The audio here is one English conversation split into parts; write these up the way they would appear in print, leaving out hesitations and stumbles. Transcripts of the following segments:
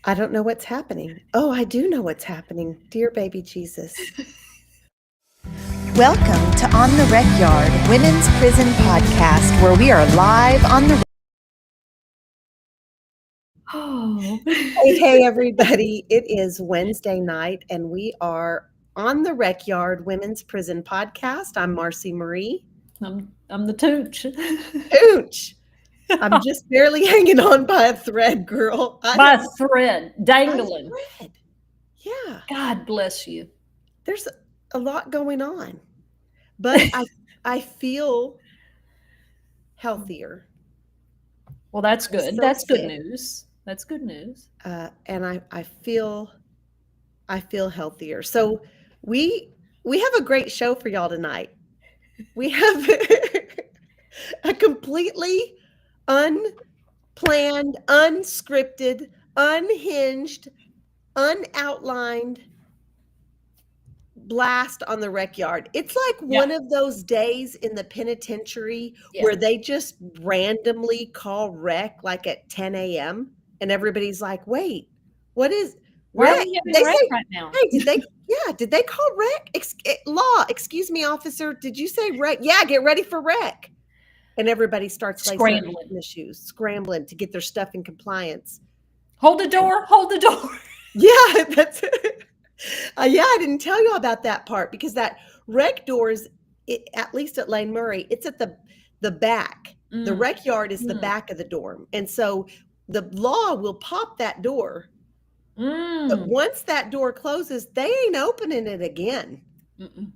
I don't know what's happening. Oh, I do know what's happening. Dear baby Jesus. Welcome to On the Rec Yard, Women's Prison Podcast, where we are live on the Oh. Hey, everybody. It is Wednesday night, and we are on the Rec Yard Women's Prison Podcast. I'm Marci Marie. I'm the Toonch. Toonch. I'm just barely hanging on by a thread, girl. By a thread, dangling. By a thread. Yeah. God bless you. There's a lot going on, but I feel healthier. Well, that's good. So That's good sick. news. That's good news. And I feel healthier. So we have a great show for y'all tonight. We have a completely unplanned, unscripted, unhinged, unoutlined blast on the Rec Yard. It's like one of those days in the penitentiary where they just randomly call rec like at 10 a.m. and everybody's like, wait, what is Why rec? are we having rec right now? Hey, did they call rec? Excuse me, officer, did you say rec? Yeah, get ready for rec. And everybody starts scrambling in the shoes, scrambling to get their stuff in compliance. Hold the door. Yeah, that's yeah, I didn't tell you about that part because that rec doors, at least at Lane Murray, it's at the back. The Rec Yard is the back of the dorm. And so the law will pop that door. But once that door closes, they ain't opening it again.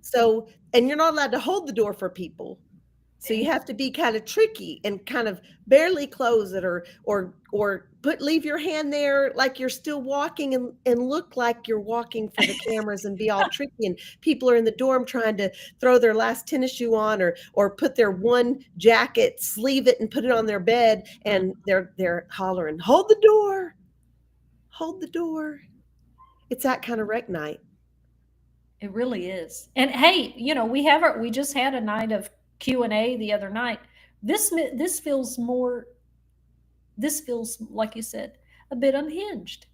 So, and you're not allowed to hold the door for people. So you have to be kind of tricky and kind of barely close it or leave your hand there like you're still walking and look like you're walking for the cameras and be all tricky. And people are in the dorm trying to throw their last tennis shoe on or put their one jacket, sleeve it and put it on their bed. And they're hollering, hold the door. Hold the door. It's that kind of rec night. It really is. And hey, we just had a night of Q&A the other night. This feels like you said, a bit unhinged.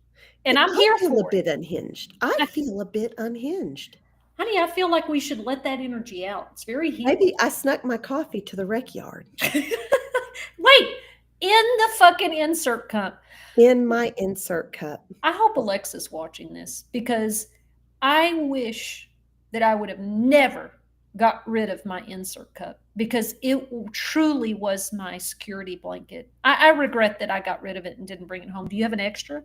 And I'm here for a bit unhinged. I feel a bit unhinged. Honey, I feel like we should let that energy out. It's very healing. Maybe I snuck my coffee to the Rec Yard. Wait, in the fucking insert cup. In my insert cup. I hope Alexa's watching this because I wish that I would have never got rid of my insert cup because it truly was my security blanket. I regret that I got rid of it and didn't bring it home. Do you have an extra?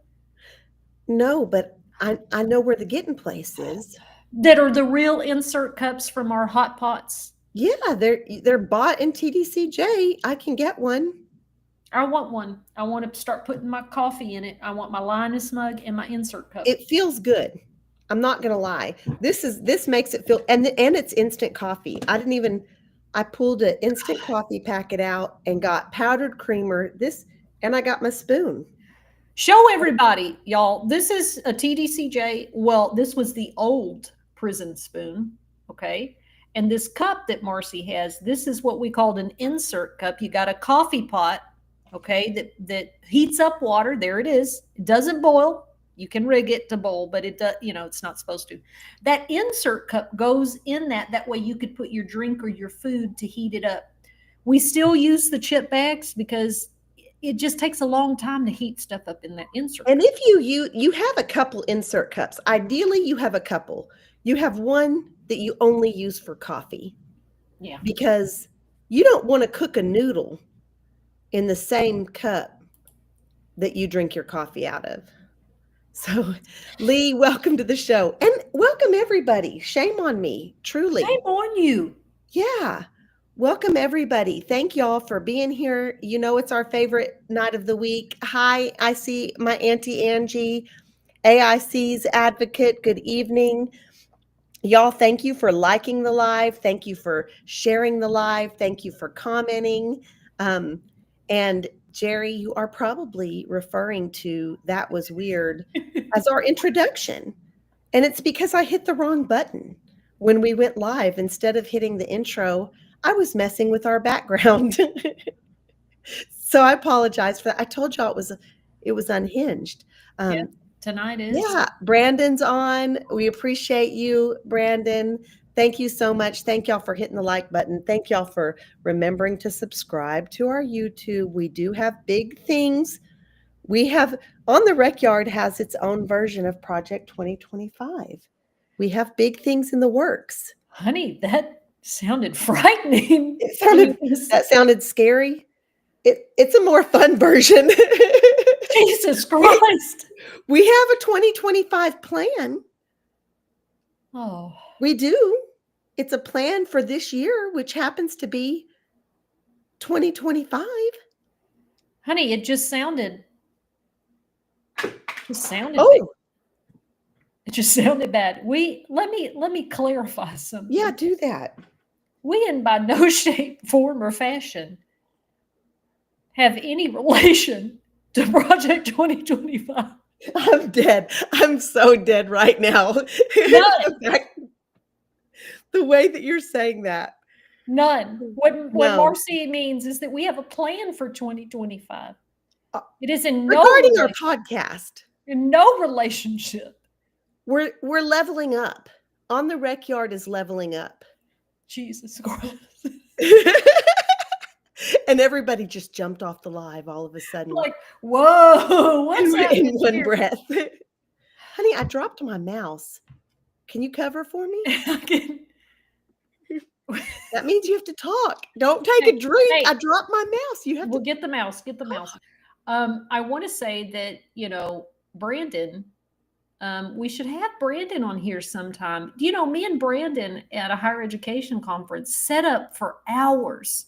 No, but I know where the getting place is. That are the real insert cups from our hot pots. Yeah, they're bought in TDCJ. I can get one. I want one. I want to start putting my coffee in it. I want my Linus mug and my insert cup. It feels good. I'm not going to lie. This makes it feel, and it's instant coffee. I pulled an instant coffee packet out and got powdered creamer, and I got my spoon. Show everybody, y'all. This is a TDCJ. Well, this was the old prison spoon. Okay. And this cup that Marci has, this is what we called an insert cup. You got a coffee pot. Okay. That heats up water. There it is. It doesn't boil. You can rig it to boil, but it does, it's not supposed to. That insert cup goes in that. That way you could put your drink or your food to heat it up. We still use the chip bags because it just takes a long time to heat stuff up in that insert and cup. If you have a couple insert cups, ideally you have a couple. You have one that you only use for coffee. Yeah. Because you don't want to cook a noodle in the same cup that you drink your coffee out of. So, Lee, welcome to the show. And welcome, everybody. Shame on me, truly. Shame on you. Yeah. Welcome, everybody. Thank y'all for being here. It's our favorite night of the week. Hi, I see my Auntie Angie, AIC's advocate. Good evening. Y'all, thank you for liking the live. Thank you for sharing the live. Thank you for commenting. And Jerry, you are probably referring to That Was Weird as our introduction. And it's because I hit the wrong button. When we went live, instead of hitting the intro, I was messing with our background. So I apologize for that. I told y'all it was unhinged. tonight is. Yeah, Brandon's on. We appreciate you, Brandon. Thank you so much. Thank y'all for hitting the like button. Thank y'all for remembering to subscribe to our YouTube. We do have big things. We have On the Recyard has its own version of Project 2025. We have big things in the works. Honey, that sounded frightening. That sounded scary. It's a more fun version. Jesus Christ. We have a 2025 plan. Oh. We do. It's a plan for this year, which happens to be 2025. Honey, it just sounded bad. Oh, It just sounded bad. Let me clarify something. yeah, do that. We in by no shape, form, or fashion have any relation to Project 2025. I'm dead. I'm so dead right now. The way that you're saying that. None. What No. Marci means is that we have a plan for 2025. It is in Regarding our podcast. In no relationship. We're leveling up. On the Recyard is leveling up. Jesus Christ. And everybody just jumped off the live all of a sudden. Like, whoa, what's happening in one here? breath. Honey, I dropped my mouse. Can you cover for me? That means you have to talk. Don't take a drink. Hey, I dropped my mouse. You have we'll to get the mouse. Get the mouse. I want to say that, Brandon, we should have Brandon on here sometime. Me and Brandon at a higher education conference set up for hours.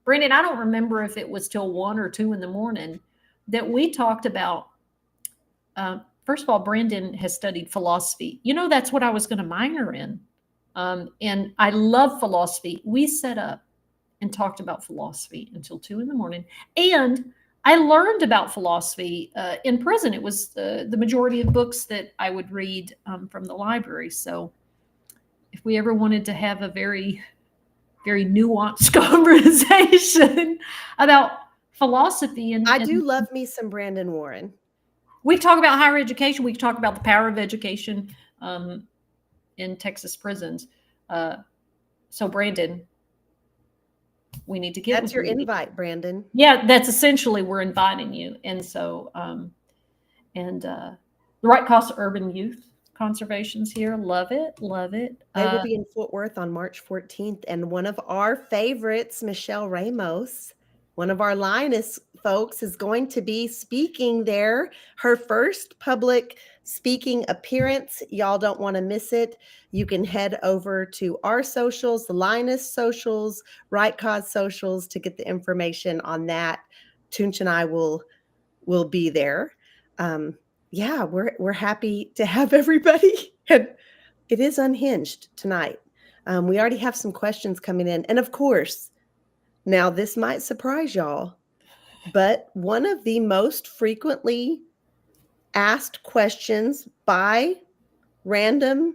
Brandon, I don't remember if it was till 1 or 2 in the morning that we talked about. First of all, Brandon has studied philosophy. That's what I was going to minor in. And I love philosophy. We set up and talked about philosophy until 2 in the morning. And I learned about philosophy in prison. It was the majority of books that I would read from the library. So if we ever wanted to have a very, very nuanced conversation about philosophy. I do love me some Brandon Warren. We can talk about higher education. We can talk about the power of education in Texas prisons. So Brandon, we need to get That's your invite, Brandon. Yeah, that's essentially we're inviting you. And so the Right Cost Urban Youth Conservation's here. Love it. Love it. They will be in Fort Worth on March 14th. And one of our favorites, Michelle Ramos, one of our Linus folks, is going to be speaking there. Her first public speaking appearance. Y'all don't want to miss it. You can head over to our socials, the Linus socials, Right Cause socials, to get the information on that. Toonchi and I will be there. Yeah, we're happy to have everybody. And it is unhinged tonight. We already have some questions coming in. And of course, now this might surprise y'all, but one of the most frequently asked questions by random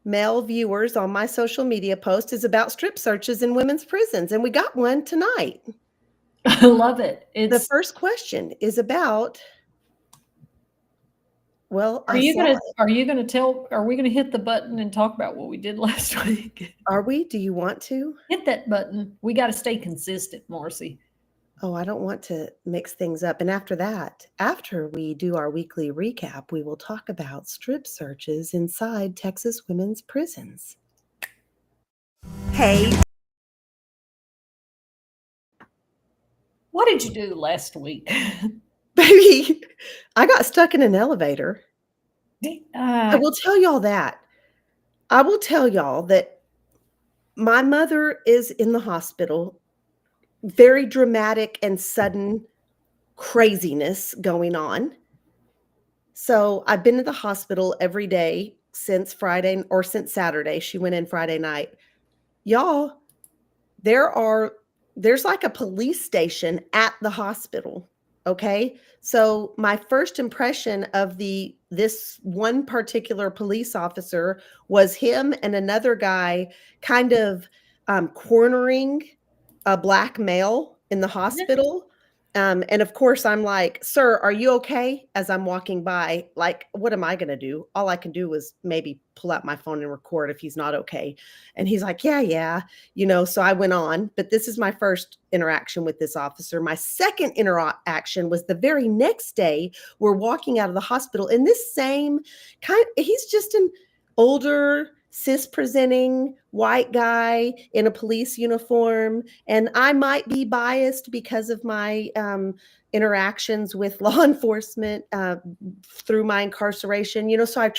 male viewers on my social media post is about strip searches in women's prisons. And we got one tonight. I love it. The first question is about... Well, are we going to hit the button and talk about what we did last week? Are we? Do you want to? Hit that button. We got to stay consistent, Marci. Oh, I don't want to mix things up. And after we do our weekly recap, we will talk about strip searches inside Texas women's prisons. Hey. What did you do last week? Baby, I got stuck in an elevator. I will tell y'all that. I will tell y'all that my mother is in the hospital. Very dramatic and sudden craziness going on. So I've been in the hospital every day since Friday or since Saturday. She went in Friday night. Y'all, there's like a police station at the hospital. Okay. So my first impression of this one particular police officer was him and another guy kind of cornering a black male in the hospital. And of course, I'm like, sir, are you okay? As I'm walking by, like, what am I going to do? All I can do is maybe pull out my phone and record if he's not okay. And he's like, yeah. So I went on. But this is my first interaction with this officer. My second interaction was the very next day. We're walking out of the hospital, and this same he's just an older, cis presenting white guy in a police uniform. And I might be biased because of my interactions with law enforcement through my incarceration, so I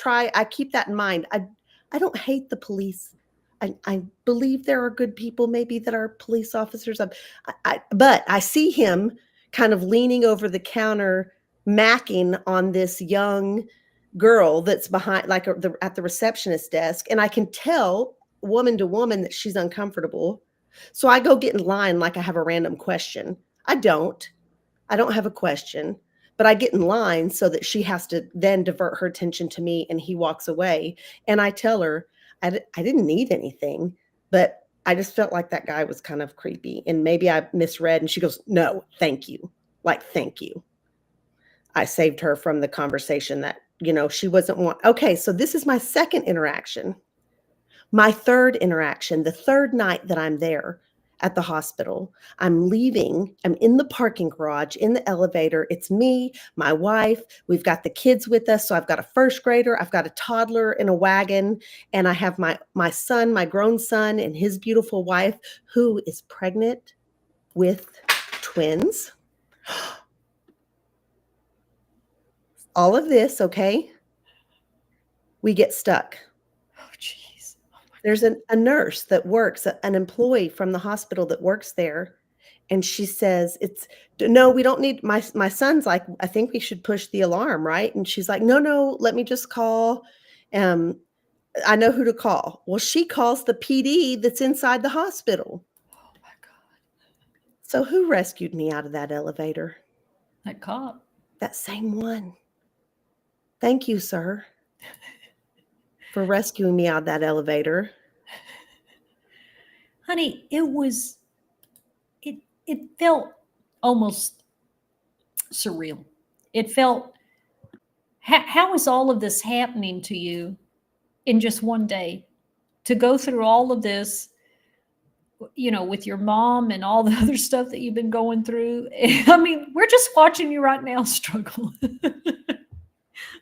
keep that in mind. I don't hate the police. I believe there are good people maybe that are police officers. But I see him kind of leaning over the counter, macking on this young girl that's behind, like at the receptionist desk. And I can tell woman to woman that she's uncomfortable. So I go get in line like I have a random question. I don't have a question, but I get in line so that she has to then divert her attention to me, and he walks away. And I tell her, I didn't need anything, but I just felt like that guy was kind of creepy, and maybe I misread. And she goes, no, thank you. Like, thank you. I saved her from the conversation that, she wasn't one. Okay, so this is my second interaction. My third interaction, the third night that I'm there at the hospital, I'm leaving. I'm in the parking garage, in the elevator. It's me, my wife. We've got the kids with us. So I've got a first grader. I've got a toddler in a wagon. And I have my son, my grown son, and his beautiful wife, who is pregnant with twins. All of this, okay? We get stuck. Oh, jeez. Oh, there's a nurse that works, an employee from the hospital that works there. And she says, no, we don't need, my son's like, I think we should push the alarm, right? And she's like, no, let me just call. I know who to call. Well, she calls the PD that's inside the hospital. Oh my God. So who rescued me out of that elevator? That cop. That same one. Thank you, sir, for rescuing me out of that elevator. Honey, it felt almost surreal. It felt, how is all of this happening to you in just one day? To go through all of this, with your mom and all the other stuff that you've been going through. I mean, we're just watching you right now struggle.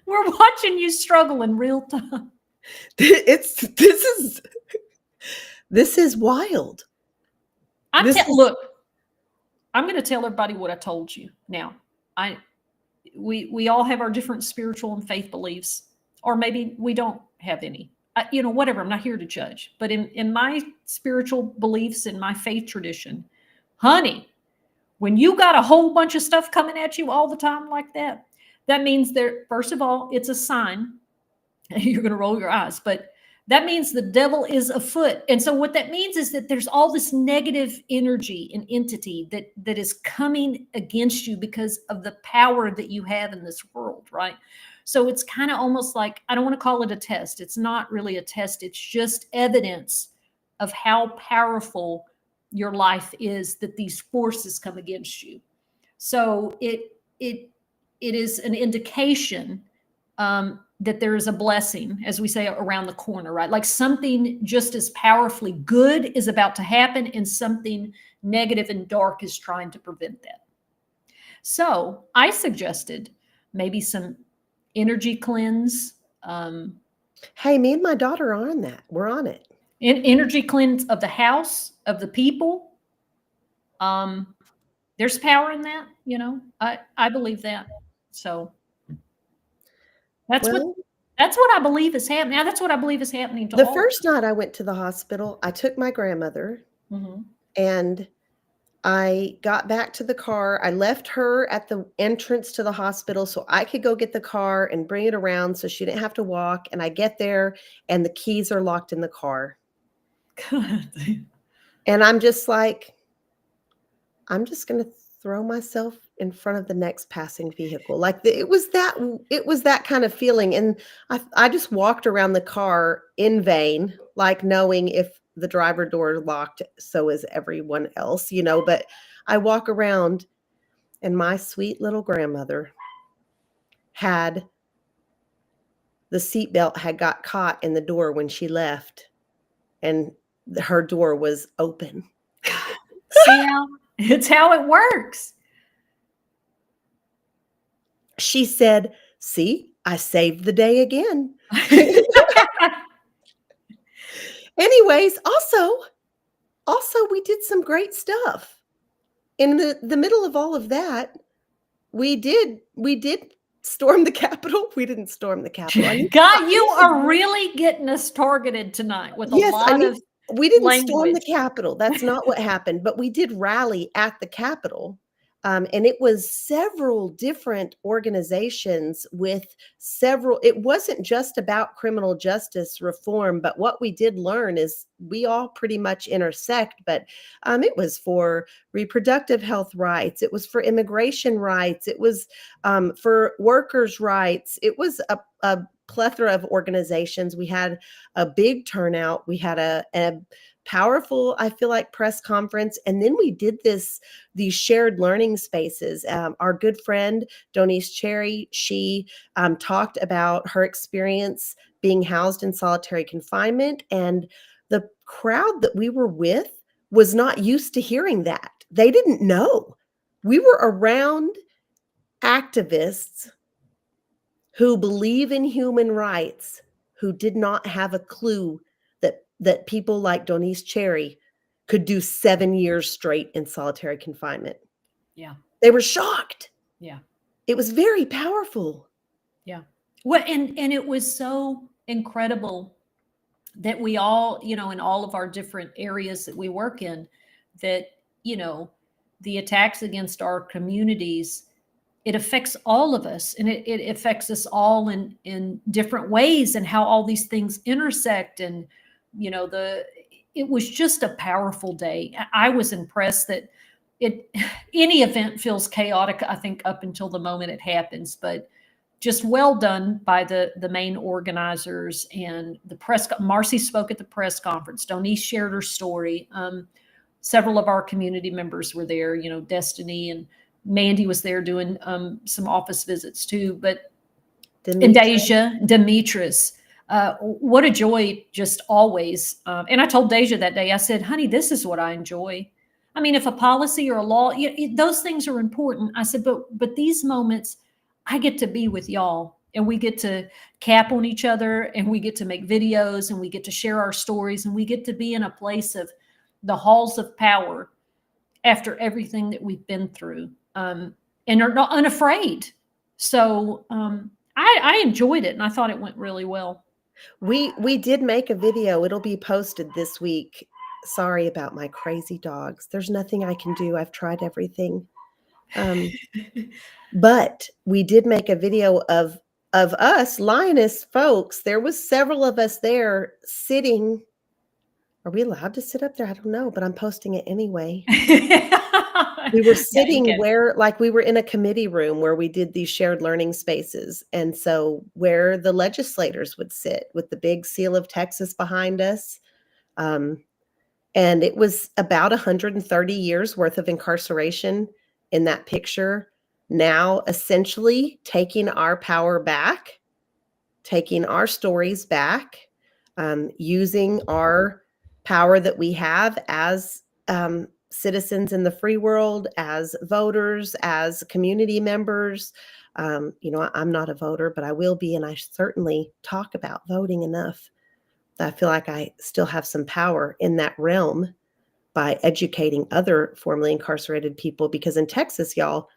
We're watching you struggle in real time. This is wild. Look, I'm going to tell everybody what I told you. Now, we all have our different spiritual and faith beliefs, or maybe we don't have any. Whatever. I'm not here to judge, but in my spiritual beliefs, in my faith tradition, honey, when you got a whole bunch of stuff coming at you all the time like that, that means first of all, it's a sign. You're going to roll your eyes, but that means the devil is afoot. And so what that means is that there's all this negative energy and entity that is coming against you because of the power that you have in this world, right? So it's kind of almost like, I don't want to call it a test. It's not really a test. It's just evidence of how powerful your life is, that these forces come against you. So it is an indication that there is a blessing, as we say, around the corner, right? Like something just as powerfully good is about to happen, and something negative and dark is trying to prevent that. So I suggested maybe some energy cleanse. Hey, me and my daughter are on that. We're on it. Energy cleanse of the house, of the people. There's power in that, I believe that. So that's what I believe is happening. Now, that's what I believe is happening to the all. First night I went to the hospital, I took my grandmother, and I got back to the car. I left her at the entrance to the hospital so I could go get the car and bring it around so she didn't have to walk. And I get there and the keys are locked in the car. And I'm just like, I'm just going to throw myself in front of the next passing vehicle. Like it was that kind of feeling. And I just walked around the car in vain, like knowing if the driver door locked, so is everyone else, but I walk around and my sweet little grandmother had the seatbelt had got caught in the door when she left, and her door was open. See how it's how it works. She said, "See, I saved the day again." Anyways, also we did some great stuff. In the middle of all of that, we did storm the Capitol. We didn't storm the Capitol. God, you are really getting us targeted tonight with a lot of we didn't storm the language. Capitol. That's not what happened, but we did rally at the Capitol. And it was several different organizations with several, it wasn't just about criminal justice reform, but what we did learn is we all pretty much intersect, but it was for reproductive health rights. It was for immigration rights. It was for workers' rights. It was a plethora of organizations. We had a big turnout. We had a powerful, I feel like, press conference. And then we did these shared learning spaces. Our good friend, Donice Cherry, she talked about her experience being housed in solitary confinement. And the crowd that we were with was not used to hearing that. They didn't know. We were around activists who believe in human rights, who did not have a clue that people like Donice Cherry could do 7 years straight in solitary confinement. Yeah. They were shocked. Yeah. It was very powerful. Yeah. Well, and it was so incredible that we all, in all of our different areas that we work in, that, the attacks against our communities, it affects all of us, and it affects us all in different ways, and how all these things intersect. And it was just a powerful day. I was impressed that any event feels chaotic, I think, up until the moment it happens, but just well done by the main organizers and the press. Marci spoke at the press conference. Donice shared her story. Several of our community members were there, Destiny and Mandy was there doing some office visits too, but and Demetris. What a joy, just always. And I told Deja that day, I said, honey, this is what I enjoy. I mean, if a policy or a law, those things are important. I said, but these moments, I get to be with y'all, and we get to cap on each other, and we get to make videos, and we get to share our stories, and we get to be in a place of the halls of power after everything that we've been through, and are not unafraid. So I enjoyed it, and I thought it went really well. We did make a video. It'll be posted this week. Sorry about my crazy dogs. There's nothing I can do. I've tried everything. But we did make a video of us Lioness folks. There was several of us there sitting. Are we allowed to sit up there? I don't know, but I'm posting it anyway. We were sitting we were in a committee room where we did these shared learning spaces. And so where the legislators would sit with the big seal of Texas behind us. And it was about 130 years worth of incarceration in that picture. Now, essentially taking our power back, taking our stories back, using our power that we have as citizens in the free world, as voters, as community members. I'm not a voter, but I will be, and I certainly talk about voting enough. I feel like I still have some power in that realm by educating other formerly incarcerated people, because in Texas, y'all,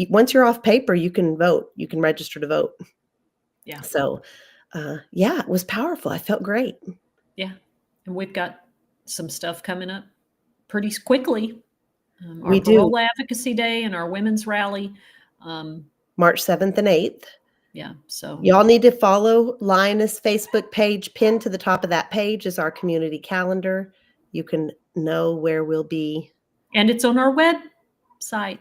once you're off paper, you can vote, you can register to vote. Yeah. So, it was powerful. I felt great. Yeah. And we've got some stuff coming up pretty quickly. Our We do. Parole Advocacy Day and our Women's Rally. March 7th and 8th. Yeah. So y'all need to follow Lioness Facebook page. Pinned to the top of that page is our community calendar. You can know where we'll be. And it's on our website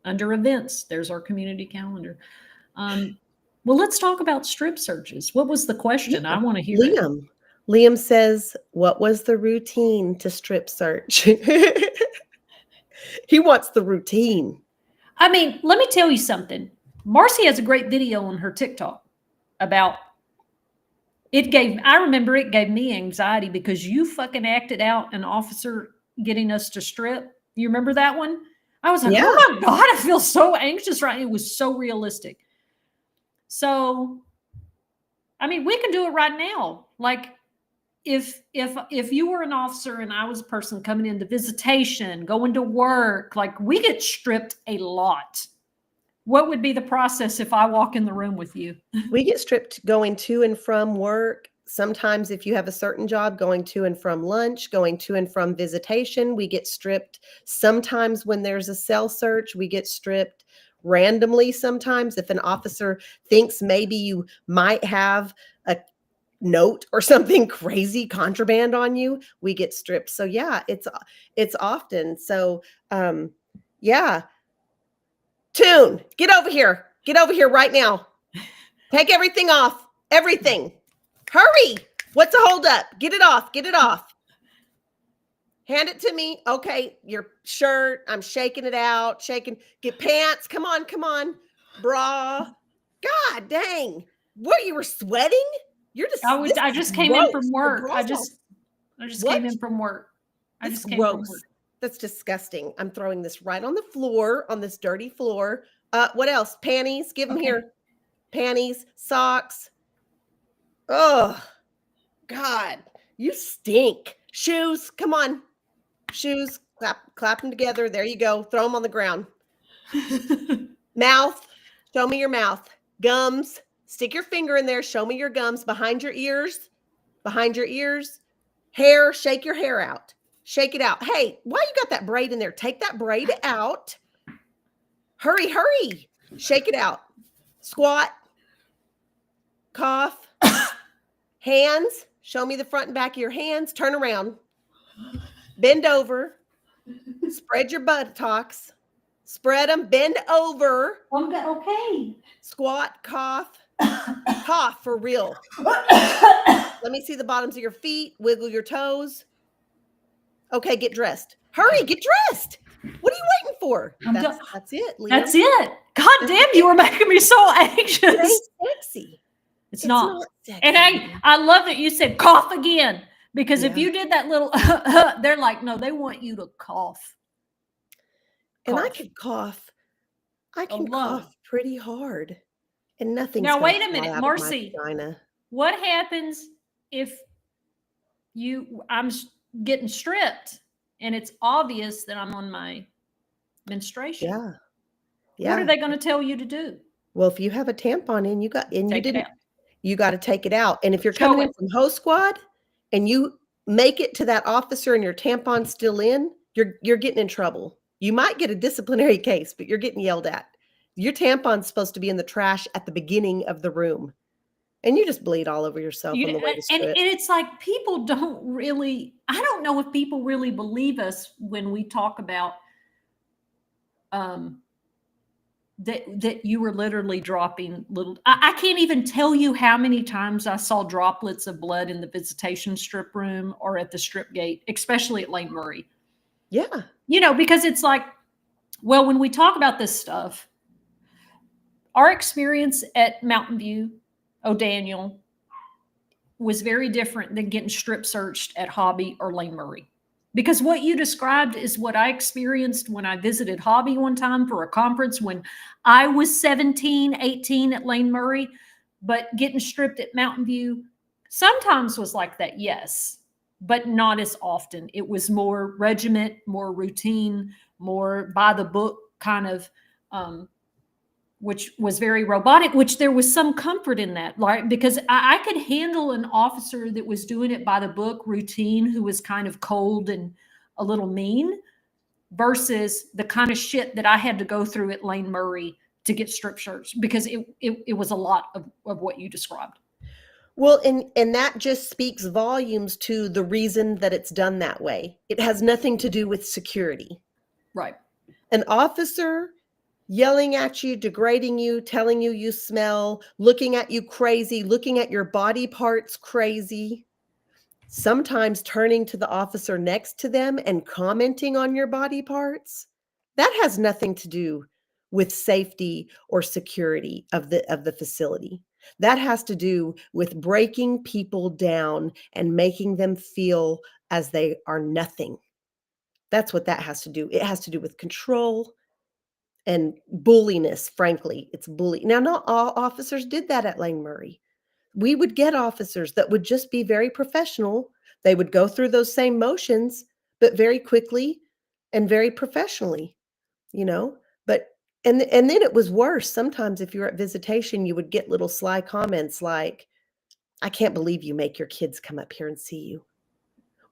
under events. There's our community calendar. Well, let's talk about strip searches. What was the question? I want to hear it. Liam says, what was the routine to strip search? He wants the routine. I mean, let me tell you something. Marci has a great video on her TikTok about I remember it gave me anxiety because you fucking acted out an officer getting us to strip. You remember that one? I was like, Yeah. oh my God, I feel so anxious right now. It was so realistic. So, I mean, we can do it right now. Like, if you were an officer and I was a person coming into visitation, going to work, like we get stripped a lot. What would be the process if I walk in the room with you? We get stripped going to and from work. Sometimes if you have a certain job, going to and from lunch, going to and from visitation, we get stripped. Sometimes when there's a cell search, we get stripped randomly. Sometimes if an officer thinks maybe you might have a note or something crazy contraband on you, we get stripped. So yeah, it's often. So yeah. Toon, get over here. Get over here right now. Take everything off. Everything. Hurry. What's a holdup? Get it off. Get it off. Hand it to me. Okay, your shirt. I'm shaking it out. Shaking. Get pants. Come on, come on. Bra. God dang. What, you were sweating? You're just I just came in from work. I just came in from work. I That's just came from gross. work. That's disgusting. I'm throwing this right on the floor, on this dirty floor. What else? Panties. Give them Okay. here. Panties, socks. Oh, God, you stink. Shoes, come on. Shoes, clap them together. There you go. Throw them on the ground. Mouth, show me your mouth. Gums, stick your finger in there. Show me your gums behind your ears. Behind your ears. Hair, shake your hair out. Shake it out. Hey, why you got that braid in there? Take that braid out. Hurry, hurry. Shake it out. Squat. Cough. Hands. Show me the front and back of your hands. Turn around. Bend over. Spread your buttocks. Spread them. Bend over. Okay. Squat. Cough. Cough for real. Let me see the bottoms of your feet. Wiggle your toes. Okay, get dressed. Hurry, get dressed. What are you waiting for? That's it, Liam. That's it. God damn, you were making me so anxious. It ain't sexy. It's not. sexy. And I love that you said cough again, because if Yeah. you did that little, they're like, no, they want you to cough. And I Cough. can cough. I can Alone. cough pretty hard. And nothing's Now, gonna wait a fly minute, out of my Marci. vagina. What happens if I'm getting stripped and it's obvious that I'm on my menstruation? Yeah. Yeah. What are they going to tell you to do? Well, if you have a tampon in, you got to take it out. And if you're Show coming in it. from host squad and you make it to that officer and your tampon's still in, you're getting in trouble. You might get a disciplinary case, but you're getting yelled at. Your tampon's supposed to be in the trash at the beginning of the room. And you just bleed all over yourself on the way to And strip. it's like people don't really, I don't know if people really believe us when we talk about that you were literally dropping little, I can't even tell you how many times I saw droplets of blood in the visitation strip room or at the strip gate, especially at Lane Murray. Yeah. You know, because it's like, well, when we talk about this stuff, our experience at Mountain View, O'Daniel, was very different than getting strip searched at Hobby or Lane Murray. Because what you described is what I experienced when I visited Hobby one time for a conference when I was 17, 18 at Lane Murray, but getting stripped at Mountain View sometimes was like that, yes, but not as often. It was more regiment, more routine, more by the book kind of, which was very robotic, which there was some comfort in that, like, because I could handle an officer that was doing it by the book routine, who was kind of cold and a little mean, versus the kind of shit that I had to go through at Lane Murray to get strip searched, because it was a lot of what you described. Well, and that just speaks volumes to the reason that it's done that way. It has nothing to do with security. Right. An officer yelling at you, degrading you, telling you you smell, looking at you crazy, looking at your body parts crazy, sometimes turning to the officer next to them and commenting on your body parts. That has nothing to do with safety or security of the facility. That has to do with breaking people down and making them feel as they are nothing. That's what that has to do. It has to do with control and bulliness, frankly. It's bully. Now, not all officers did that at Lane Murray. We would get officers that would just be very professional. They would go through those same motions, but very quickly and very professionally, you know? But and then it was worse. Sometimes if you're at visitation, you would get little sly comments like, "I can't believe you make your kids come up here and see you."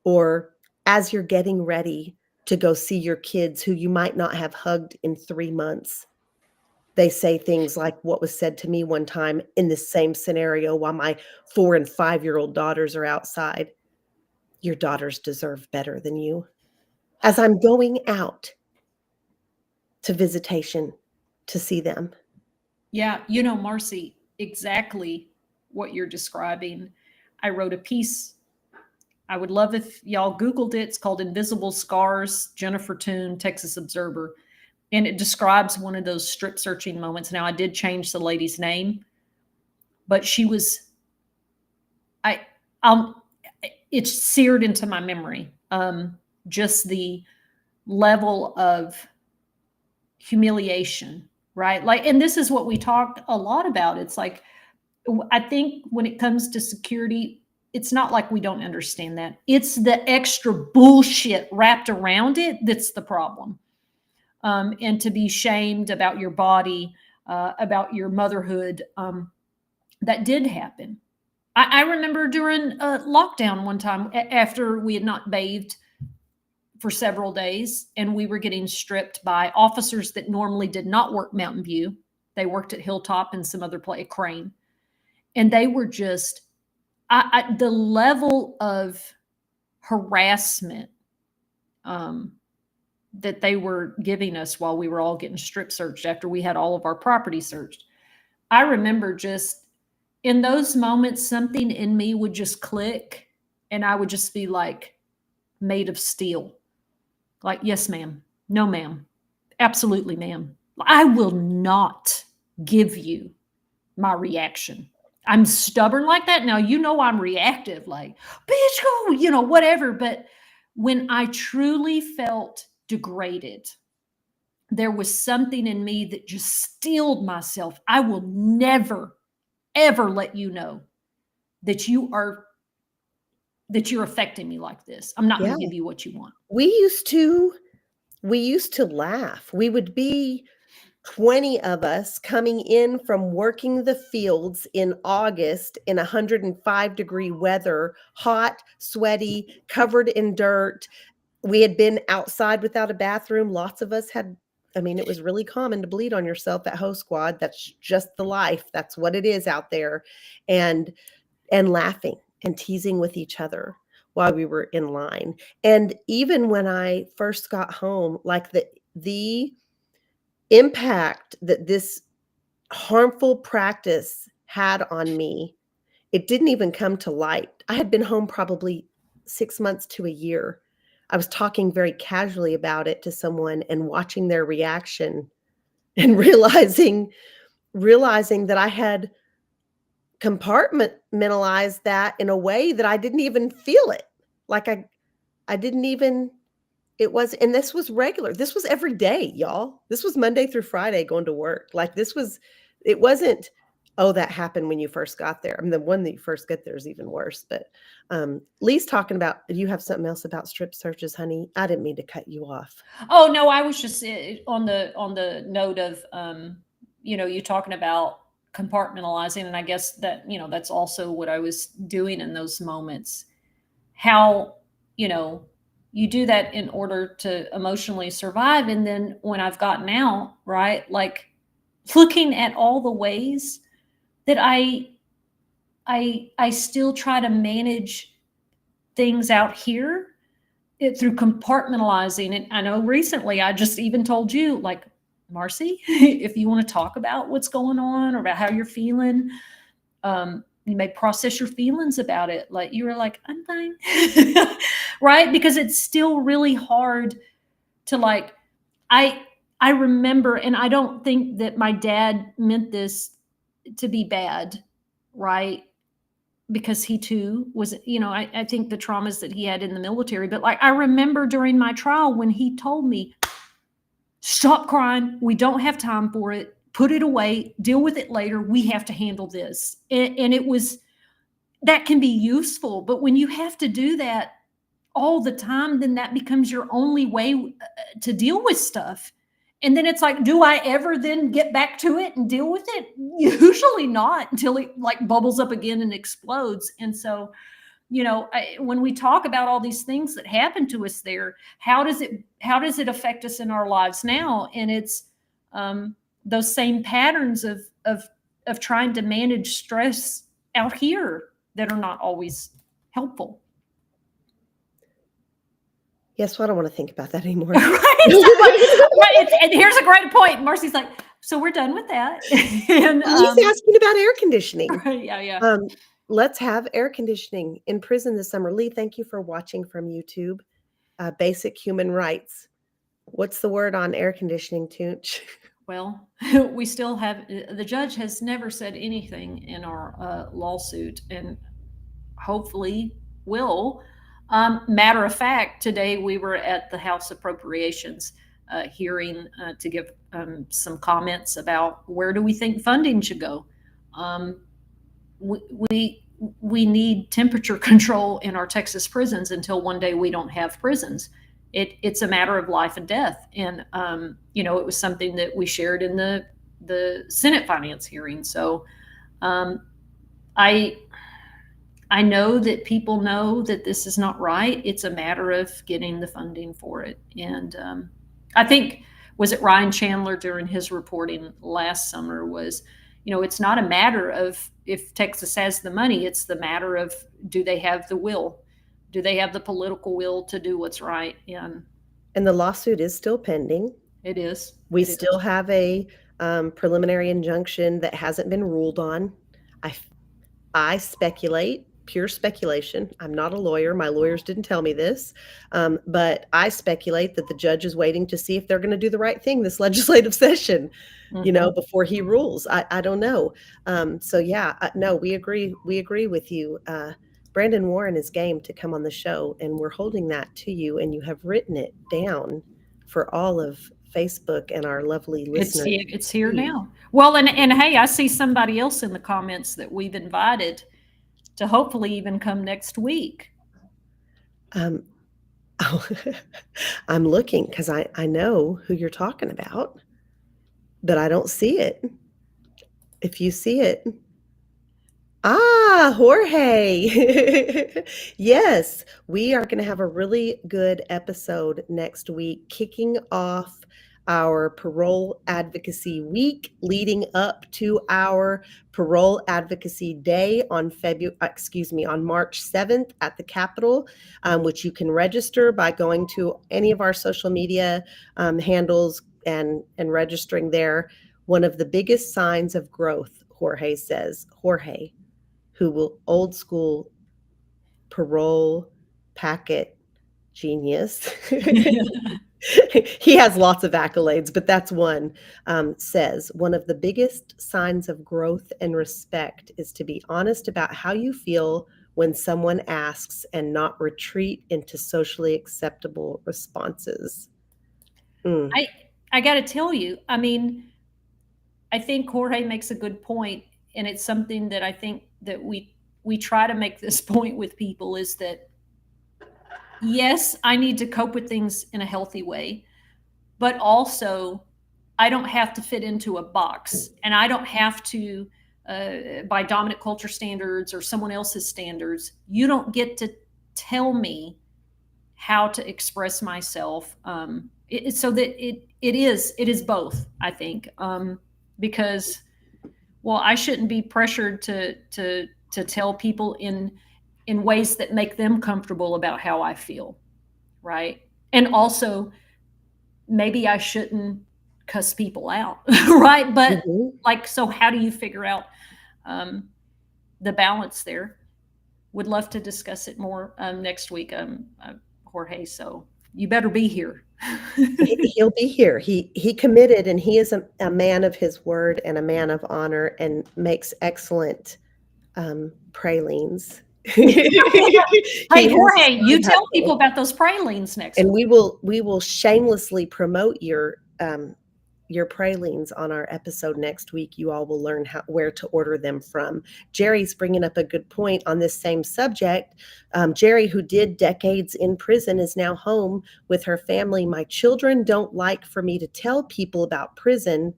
Or as you're getting ready to go see your kids who you might not have hugged in 3 months, they say things like what was said to me one time in this same scenario while my 4 and 5-year-old daughters are outside. "Your daughters deserve better than you." As I'm going out to visitation to see them. Yeah, Marci, exactly what you're describing. I wrote a piece. I would love if y'all Googled it. It's called Invisible Scars, Jennifer Toon, Texas Observer. And it describes one of those strip searching moments. Now, I did change the lady's name, but she was, it's seared into my memory. Just the level of humiliation, right? Like, and this is what we talked a lot about. It's like, I think when it comes to security, it's not like we don't understand that. It's the extra bullshit wrapped around it that's the problem. And to be shamed about your body, about your motherhood, that did happen. I remember during a lockdown one time after we had not bathed for several days and we were getting stripped by officers that normally did not work Mountain View. They worked at Hilltop and some other place, Crane. And they were just, the level of harassment that they were giving us while we were all getting strip searched after we had all of our property searched. I remember just in those moments, something in me would just click and I would just be like made of steel. Like, yes, ma'am. No, ma'am. Absolutely, ma'am. I will not give you my reaction. I'm stubborn like that. Now, I'm reactive, like, bitch, go, whatever. But when I truly felt degraded, there was something in me that just steeled myself. I will never, ever let you know that you're affecting me like this. I'm not going to give you what you want. We used to laugh. We would be 20 of us coming in from working the fields in August in 105-degree weather, hot, sweaty, covered in dirt. We had been outside without a bathroom. Lots of us had, it was really common to bleed on yourself at Ho Squad. That's just the life. That's what it is out there. And laughing and teasing with each other while we were in line. And even when I first got home, like the impact that this harmful practice had on me, it didn't even come to light. I had been home probably 6 months to a year. I was talking very casually about it to someone and watching their reaction and realizing that I had compartmentalized that in a way that I didn't even feel it. Like I didn't even, it was, and this was regular. This was every day, y'all. This was Monday through Friday going to work. Like it wasn't, oh, that happened when you first got there. The one that you first get there is even worse. But Lee's talking about, you have something else about strip searches, honey? I didn't mean to cut you off. Oh, no, I was just on the note of, you talking about compartmentalizing. And I guess that, that's also what I was doing in those moments. How, you do that in order to emotionally survive. And then when I've gotten out, right, like looking at all the ways that I still try to manage things out here through compartmentalizing. And I know recently I just even told you, like, Marci, if you want to talk about what's going on or about how you're feeling, you may process your feelings about it. Like you were like, I'm fine. Right? Because it's still really hard to like, I remember, and I don't think that my dad meant this to be bad, right? Because he too was, I think the traumas that he had in the military, but like I remember during my trial when he told me, stop crying. We don't have time for it. Put it away. Deal with it later. We have to handle this. And it was, that can be useful. But when you have to do that all the time, then that becomes your only way to deal with stuff. And then it's like, do I ever then get back to it and deal with it? Usually not, until it like bubbles up again and explodes. And so, when we talk about all these things that happen to us there, how does it affect us in our lives now? And it's those same patterns of trying to manage stress out here that are not always helpful. Yes, well, I don't want to think about that anymore. Right. And here's a great point. Marci's like, so we're done with that. And he's asking about air conditioning. Right, yeah. Let's have air conditioning in prison this summer. Lee, thank you for watching from YouTube. Basic human rights. What's the word on air conditioning, Toonch? Well, we still have, the judge has never said anything in our lawsuit, and hopefully will. Matter of fact, today we were at the House Appropriations hearing to give some comments about where do we think funding should go. We need temperature control in our Texas prisons until one day we don't have prisons. It's a matter of life and death. And, it was something that we shared in the Senate Finance hearing. So I know that people know that this is not right. It's a matter of getting the funding for it. And I think, was it Ryan Chandler during his reporting last summer was, it's not a matter of if Texas has the money, it's the matter of, do they have the will? Do they have the political will to do what's right? And the lawsuit is still pending. It is. We still have a preliminary injunction that hasn't been ruled on. I speculate, pure speculation. I'm not a lawyer. My lawyers didn't tell me this. But I speculate that the judge is waiting to see if they're going to do the right thing this legislative session, before he rules. I don't know. No, we agree. We agree with you. Brandon Warren is game to come on the show, and we're holding that to you, and you have written it down for all of Facebook and our lovely listeners. It's here now. Well, and hey, I see somebody else in the comments that we've invited to hopefully even come next week. I'm looking because I know who you're talking about, but I don't see it. If you see it. Jorge. Yes, we are going to have a really good episode next week, kicking off our parole advocacy week, leading up to our parole advocacy day on March 7th at the Capitol, which you can register by going to any of our social media handles and registering there. One of the biggest signs of growth, Jorge says, who will old school parole packet genius. He has lots of accolades, but that's one, says one of the biggest signs of growth and respect is to be honest about how you feel when someone asks and not retreat into socially acceptable responses. I got to tell you, I think Jorge makes a good point, and it's something that I think that we try to make this point with people is that, yes, I need to cope with things in a healthy way, but also I don't have to fit into a box, and I don't have to, by dominant culture standards or someone else's standards, you don't get to tell me how to express myself. So that it is both, I think, because, well, I shouldn't be pressured to tell people in ways that make them comfortable about how I feel, right? And also, maybe I shouldn't cuss people out, right? But so how do you figure out the balance there? Would love to discuss it more next week, Jorge. So You better be here. He'll be here. He committed, and he is a man of his word and a man of honor, and makes excellent pralines. Hey, Jorge, you He tell has, people about those pralines next and week. we will shamelessly promote your pralines on our episode next week. You all will learn where to order them from. Jerry's bringing up a good point on this same subject. Jerry, who did decades in prison, is now home with her family. My children don't like for me to tell people about prison,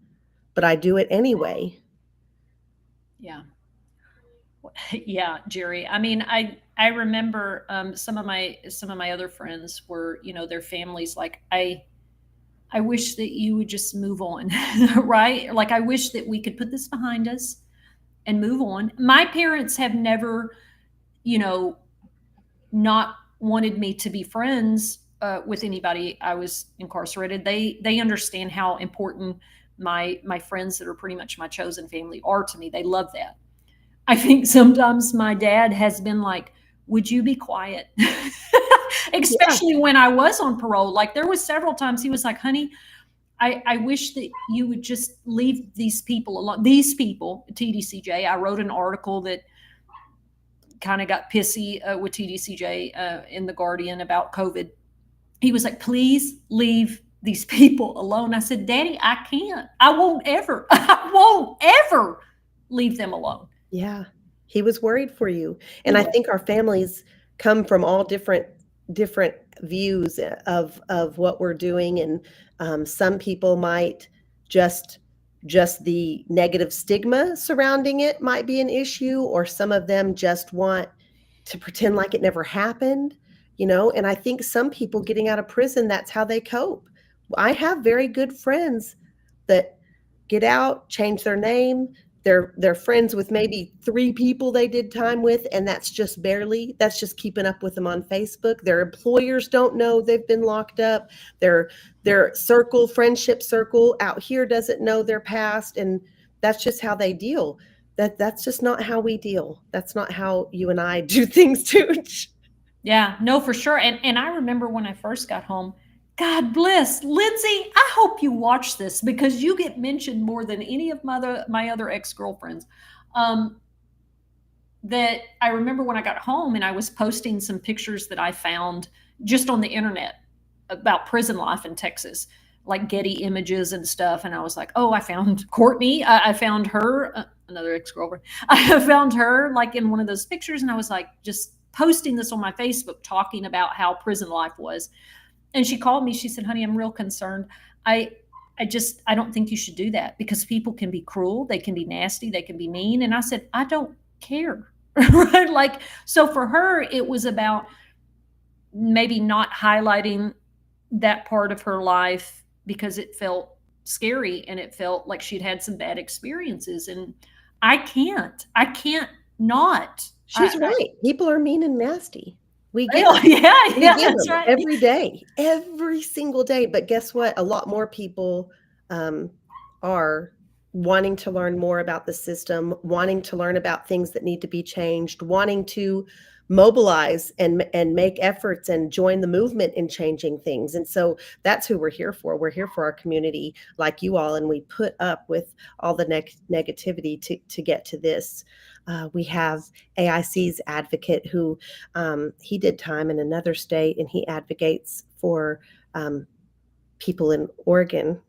but I do it anyway. Yeah. Yeah, Jerry. I mean, I remember some of my other friends were, their families like, I wish that you would just move on, right? Like, I wish that we could put this behind us and move on. My parents have never, not wanted me to be friends with anybody. I was incarcerated. They understand how important my friends that are pretty much my chosen family are to me. They love that. I think sometimes my dad has been like, would you be quiet? Yeah. Especially when I was on parole. Like, there was several times he was like, honey, I wish that you would just leave these people alone. These people, TDCJ. I wrote an article that kind of got pissy with TDCJ in the Guardian about COVID. He was like, please leave these people alone. I said, Daddy, I can't. I won't ever. I won't ever leave them alone. Yeah. He was worried for you. And I think our families come from all different views of what we're doing. And some people might just the negative stigma surrounding it might be an issue, or some of them just want to pretend like it never happened, and I think some people getting out of prison, that's how they cope. I have very good friends that get out, change their name. They're friends with maybe 3 people they did time with, and that's just keeping up with them on Facebook. Their employers don't know they've been locked up. Their friendship circle out here doesn't know their past, and that's just how they deal. That's just not how we deal. That's not how you and I do things, Tooch. Yeah, no, for sure. And I remember when I first got home, God bless Lindsay. I hope you watch this because you get mentioned more than any of my other ex-girlfriends. That I remember when I got home and I was posting some pictures that I found just on the internet about prison life in Texas, like Getty images and stuff. And I was like, oh, I found Courtney. I found her, another ex-girlfriend. I found her like in one of those pictures. And I was like, just posting this on my Facebook, talking about how prison life was. And she called me. She said, honey, I'm real concerned. I don't think you should do that because people can be cruel. They can be nasty. They can be mean. And I said, I don't care. Right? Like, so for her, it was about maybe not highlighting that part of her life because it felt scary and it felt like she'd had some bad experiences. And I can't not. She's right. People are mean and nasty. We get yeah, them that's right. every day, every single day. But guess what? A lot more people are wanting to learn more about the system, wanting to learn about things that need to be changed, wanting to mobilize and make efforts and join the movement in changing things. And so that's who we're here for. We're here for our community like you all, and we put up with all the negativity to get to this. We have AIC's advocate who he did time in another state, and he advocates for people in Oregon.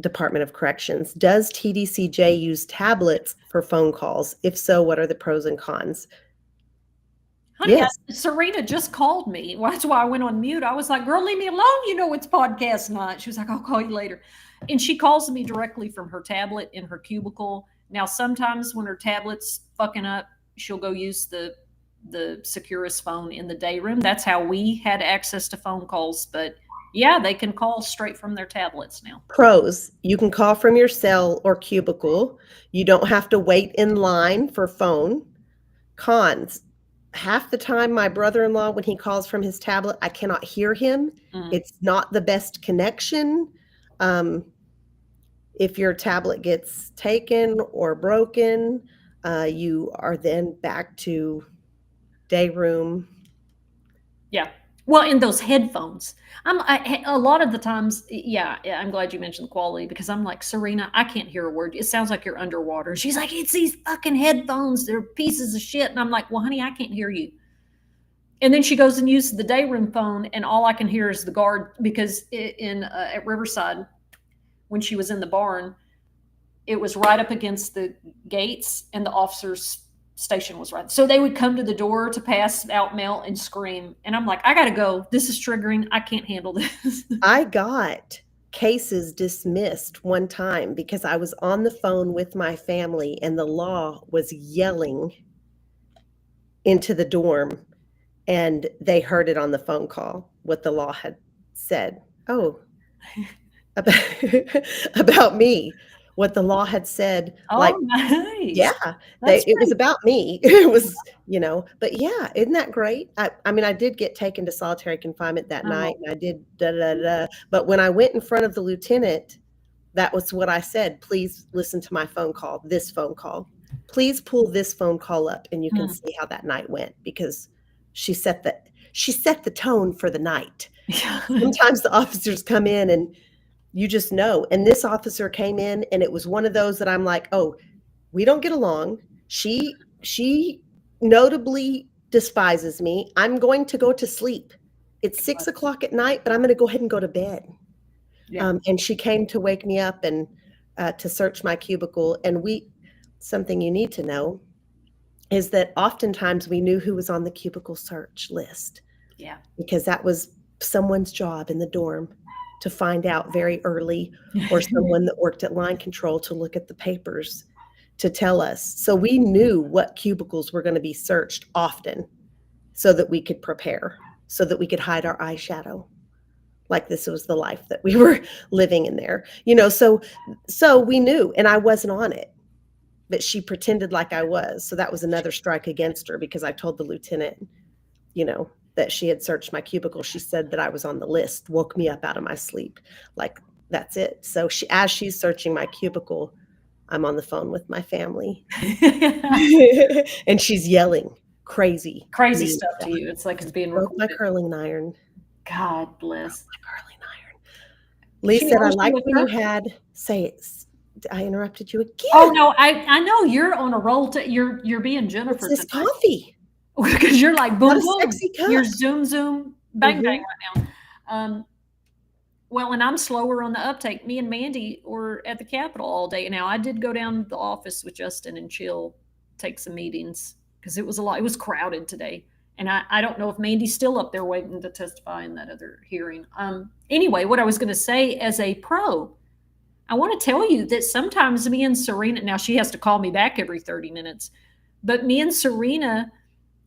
Department of Corrections. Does TDCJ use tablets for phone calls? If so, what are the pros and cons? Honey, yes. Serena just called me. Well, that's why I went on mute. I was like, girl, leave me alone. You know, it's podcast night. She was like, I'll call you later. And she calls me directly from her tablet in her cubicle. Now, sometimes when her tablet's fucking up, she'll go use the Securus phone in the day room. That's how we had access to phone calls. But yeah, they can call straight from their tablets now. Pros, you can call from your cell or cubicle. You don't have to wait in line for phone. Cons, half the time my brother-in-law, when he calls from his tablet, I cannot hear him. It's not the best connection. If your tablet gets taken or broken, you are then back to day room, Yeah. Well, in those headphones, a lot of the times, yeah, I'm glad you mentioned the quality because I'm like, Serena, I can't hear a word. It sounds like you're underwater. She's like, it's these fucking headphones. They're pieces of shit. And I'm like, well, honey, I can't hear you. And then she goes and uses the day room phone, and all I can hear is the guard because at Riverside, when she was in the barn, it was right up against the gates, and the officers' station was right. So they would come to the door to pass out mail and scream. And I'm like, I gotta go. This is triggering. I can't handle this. I got cases dismissed one time because I was on the phone with my family and the law was yelling into the dorm, and they heard it on the phone call what the law had said. Oh, about, about me, what the law had said. Like, Oh, nice. yeah, it was about me. It was, but yeah, isn't that great? I mean, I did get taken to solitary confinement that night, and I did but when I went in front of the lieutenant, that was what I said. Please listen to my phone call, this phone call. Please pull this phone call up, and you can see how that night went, because she set the tone for the night. Sometimes the officers come in and you just know. And this officer came in, and it was one of those that I'm like, oh, we don't get along. She notably despises me. I'm going to go to sleep. It's 6:00 at night, but I'm going to go ahead and go to bed. Yeah. And she came to wake me up and to search my cubicle. And something you need to know is that oftentimes we knew who was on the cubicle search list. Yeah. Because that was someone's job in the dorm to find out very early, or someone that worked at line control to look at the papers to tell us. So we knew what cubicles were going to be searched often so that we could prepare, so that we could hide our eyeshadow. Like this was the life that we were living in there, so we knew, and I wasn't on it, but she pretended like I was. So that was another strike against her, because I told the lieutenant, that she had searched my cubicle. She said that I was on the list, woke me up out of my sleep. Like, that's it. So as she's searching my cubicle, I'm on the phone with my family. And she's yelling crazy stuff to you. It's like it's being broke recorded. my curling iron. God bless. My curling iron. Lee said, I like when you had, say it. I interrupted you again. Oh no, I know you're on a roll. You're being Jennifer. It's this coffee. Because you're like boom, boom. Sexy cup. You're zoom, bang, bang right now. Well, and I'm slower on the uptake. Me and Mandy were at the Capitol all day. Now I did go down to the office with Justin and chill, take some meetings, because it was a lot. It was crowded today. And I don't know if Mandy's still up there waiting to testify in that other hearing. Anyway, what I was going to say as a pro, I want to tell you that sometimes me and Serena, now she has to call me back every 30 minutes, but me and Serena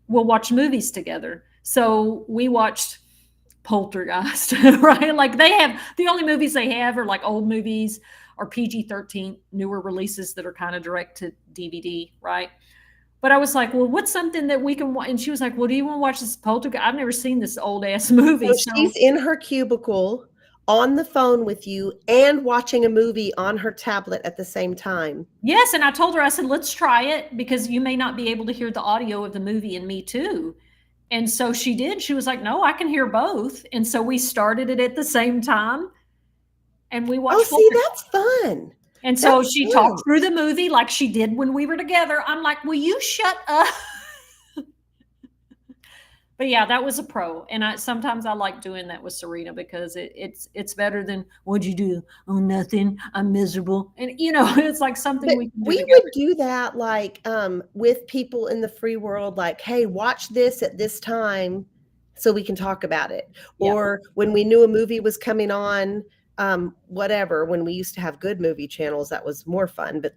will watch movies together. So we watched Poltergeist, right? Like the only movies they have are like old movies or PG-13, newer releases that are kind of direct to DVD, right? But I was like, well, what's something that we can watch? And she was like, well, do you want to watch this Poltergeist? I've never seen this old ass movie. So she's in her cubicle on the phone with you and watching a movie on her tablet at the same time. Yes. And I told her, I said, let's try it, because you may not be able to hear the audio of the movie and me too. And so she did. She was like, no, I can hear both. And so we started it at the same time. And we watched. Oh, see, that's fun. And so she talked through the movie like she did when we were together. I'm like, will you shut up? But yeah, that was a pro. And sometimes I like doing that with Serena, because it's better than, what'd you do? Oh, nothing. I'm miserable. And it's like something but we can do we together. would do that, like with people in the free world, like, hey, watch this at this time so we can talk about it. Yeah. Or when we knew a movie was coming on, whatever, when we used to have good movie channels, that was more fun. But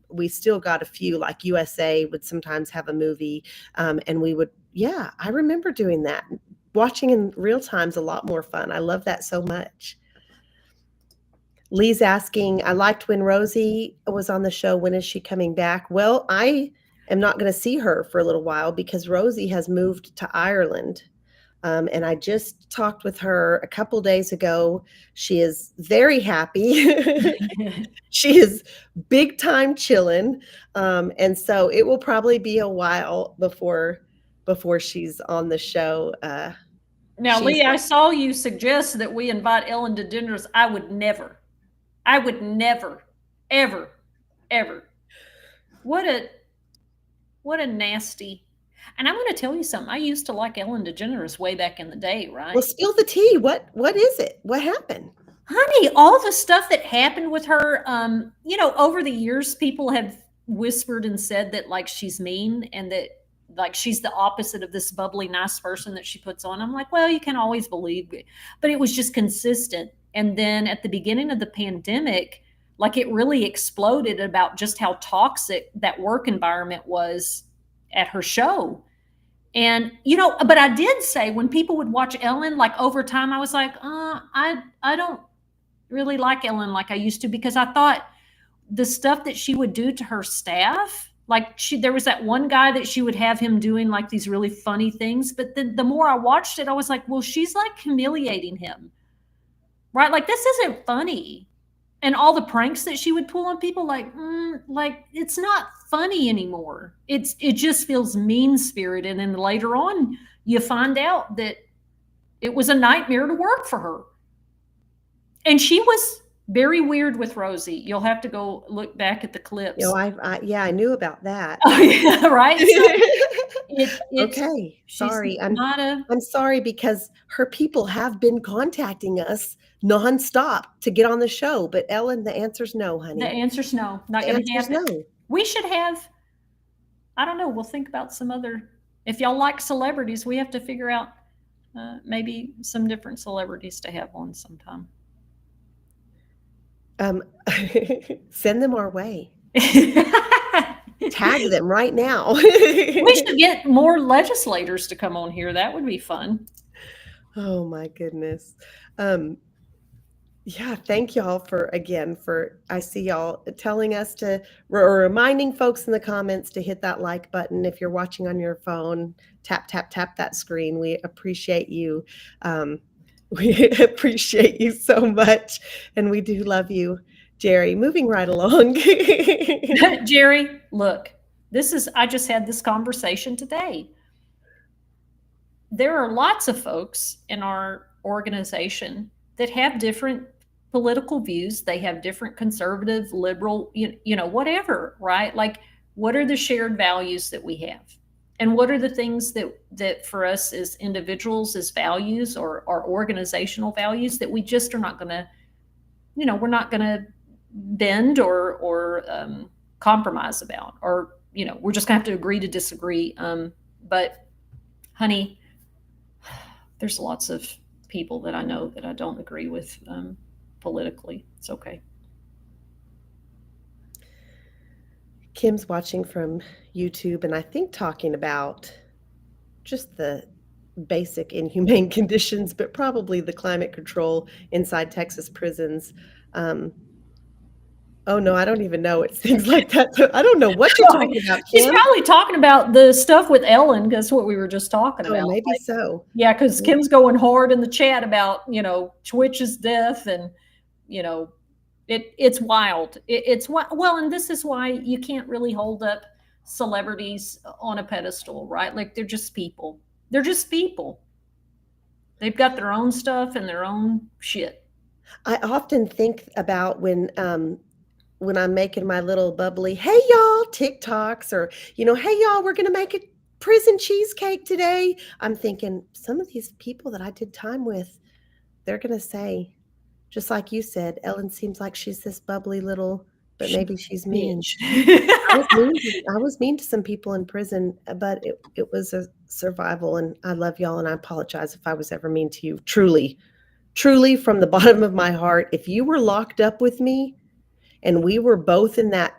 we still got a few, like USA would sometimes have a movie, and we would, yeah, I remember doing that. Watching in real time's a lot more fun. I love that so much. Lee's asking, I liked when Rosie was on the show. When is she coming back? Well, I am not going to see her for a little while, because Rosie has moved to Ireland. And I just talked with her a couple days ago. She is very happy. She is big time chilling. And so it will probably be a while before she's on the show Now, She's Lee, I saw you suggest that we invite Ellen DeGeneres. I would never, ever, ever. What a nasty. And I'm going to tell you something. I used to like Ellen DeGeneres way back in the day, right? well, spill the tea. What is it? What happened? Honey, all the stuff that happened with her, over the years, people have whispered and said that like she's mean and that like she's the opposite of this bubbly, nice person that she puts on. I'm like, well, you can always believe it. But it was just consistent. And then at the beginning of the pandemic, like it really exploded about just how toxic that work environment was at her show. And but I did say when people would watch Ellen, like over time, I was like, I don't really like Ellen like I used to, because I thought the stuff that she would do to her staff, like there was that one guy that she would have him doing like these really funny things. But then the more I watched it, I was like, well, she's like humiliating him, right? Like this isn't funny. And all the pranks that she would pull on people, like it's not funny anymore. It just feels mean spirited. And then later on, you find out that it was a nightmare to work for her. And she was very weird with Rosie. You'll have to go look back at the clips. I knew about that. Oh, yeah, right. So okay, sorry. I'm sorry, because her people have been contacting us nonstop to get on the show. But Ellen, the answer's no, honey. The answer's no. Not going to happen. No. We should have. I don't know. We'll think about some other. If y'all like celebrities, we have to figure out maybe some different celebrities to have on sometime. Send them our way. Tag them right now. We should get more legislators to come on here. That would be fun. Oh my goodness. Yeah, thank y'all for I see y'all telling us to, or reminding folks in the comments to hit that like button. If you're watching on your phone, tap that screen. We appreciate you. We appreciate you so much, and we do love you, Jerry. Moving right along. Jerry, look, I just had this conversation today. There are lots of folks in our organization that have different political views. They have different conservative, liberal, whatever, right? Like, what are the shared values that we have? And what are the things that for us as individuals, as values or our organizational values that we just are not going to, we're not going to bend or compromise about, or, we're just going to have to agree to disagree. But honey, there's lots of people that I know that I don't agree with politically. It's okay. Kim's watching from YouTube, and I think talking about just the basic inhumane conditions, but probably the climate control inside Texas prisons. Oh no, I don't even know. It's things like that. I don't know what you're talking about, Kim. She's probably talking about the stuff with Ellen, because what we were just talking about. Maybe like, so. Yeah, because Kim's going hard in the chat about, Twitch's death, and, it's wild. It's well, and this is why you can't really hold up celebrities on a pedestal, right? Like, they're just people. They're just people. They've got their own stuff and their own shit. I often think about when I'm making my little bubbly, hey y'all, TikToks, or, hey y'all, we're going to make a prison cheesecake today. I'm thinking some of these people that I did time with, they're going to say, just like you said, Ellen seems like she's this bubbly little, but maybe she's mean. I was mean to some people in prison, but it was a survival, and I love y'all, and I apologize if I was ever mean to you. Truly, from the bottom of my heart, if you were locked up with me and we were both in that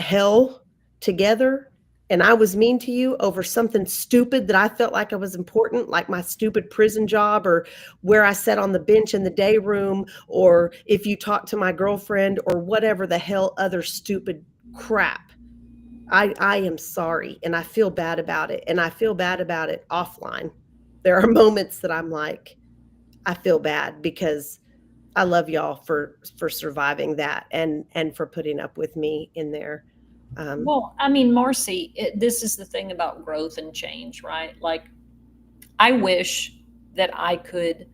hell together, and I was mean to you over something stupid that I felt like I was important, like my stupid prison job, or where I sat on the bench in the day room, or if you talked to my girlfriend, or whatever the hell other stupid crap, I am sorry, and I feel bad about it, and I feel bad about it offline. There are moments that I'm like, I feel bad, because I love y'all for surviving that and for putting up with me in there. Well, I mean, Marci, this is the thing about growth and change, right? Like, I wish that I could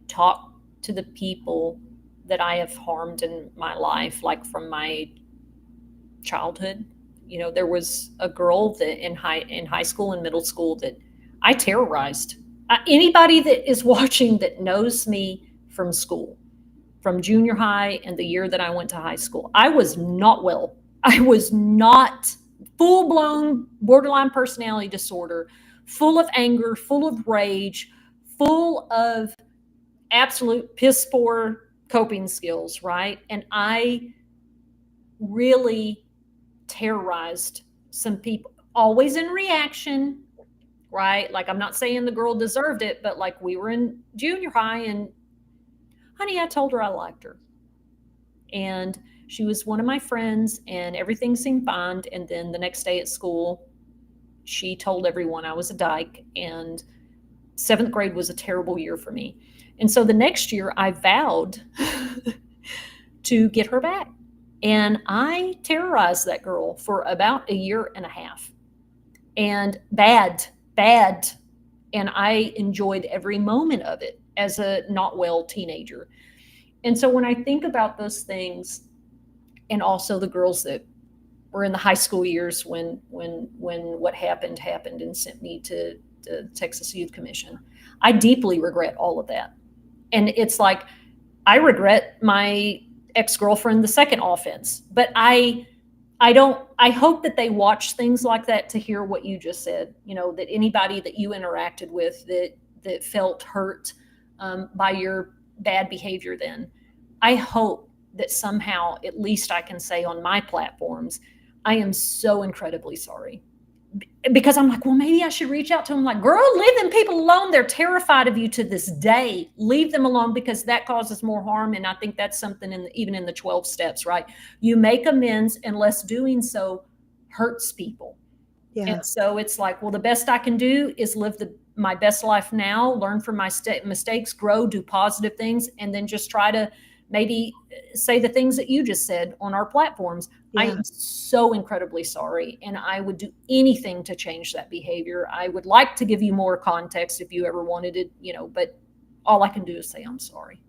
talk to the people that I have harmed in my life, like from my childhood. There was a girl that in high school and middle school that I terrorized. Anybody that is watching that knows me from school, from junior high and the year that I went to high school, I was not well. I was not full blown borderline personality disorder, full of anger, full of rage, full of absolute piss poor coping skills, right? And I really terrorized some people, always in reaction, right? Like, I'm not saying the girl deserved it, but like, we were in junior high and honey, I told her I liked her. And she was one of my friends and everything seemed fine. And then the next day at school, she told everyone I was a dyke, and 7th grade was a terrible year for me. And so the next year I vowed to get her back. And I terrorized that girl for about a year and a half. And bad. And I enjoyed every moment of it as a not well teenager. And so when I think about those things, and also the girls that were in the high school years when what happened and sent me to the Texas Youth Commission, I deeply regret all of that. And it's like, I regret my ex-girlfriend, the second offense, but I hope that they watch things like that to hear what you just said, that anybody that you interacted with that felt hurt by your bad behavior then, I hope that somehow, at least I can say on my platforms, I am so incredibly sorry. Because I'm like, well, maybe I should reach out to them. Like, girl, leave them people alone. They're terrified of you to this day. Leave them alone, because that causes more harm. And I think that's something even in the 12 steps, right? You make amends unless doing so hurts people. Yeah. And so it's like, well, the best I can do is live my best life now, learn from my mistakes, grow, do positive things, and then just try to maybe say the things that you just said on our platforms. Yeah. I am so incredibly sorry, and I would do anything to change that behavior. I would like to give you more context if you ever wanted it, but all I can do is say I'm sorry.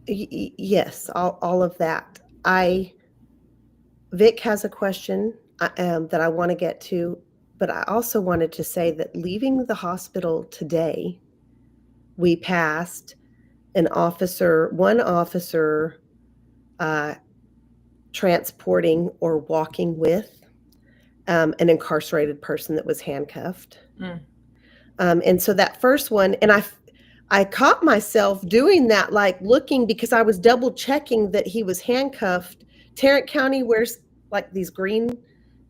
Yes, all of that. Vic has a question that I want to get to, but I also wanted to say that leaving the hospital today, we passed one officer transporting or walking with an incarcerated person that was handcuffed. And so that first one, and I caught myself doing that, like looking, because I was double checking that he was handcuffed. Tarrant County wears like these green,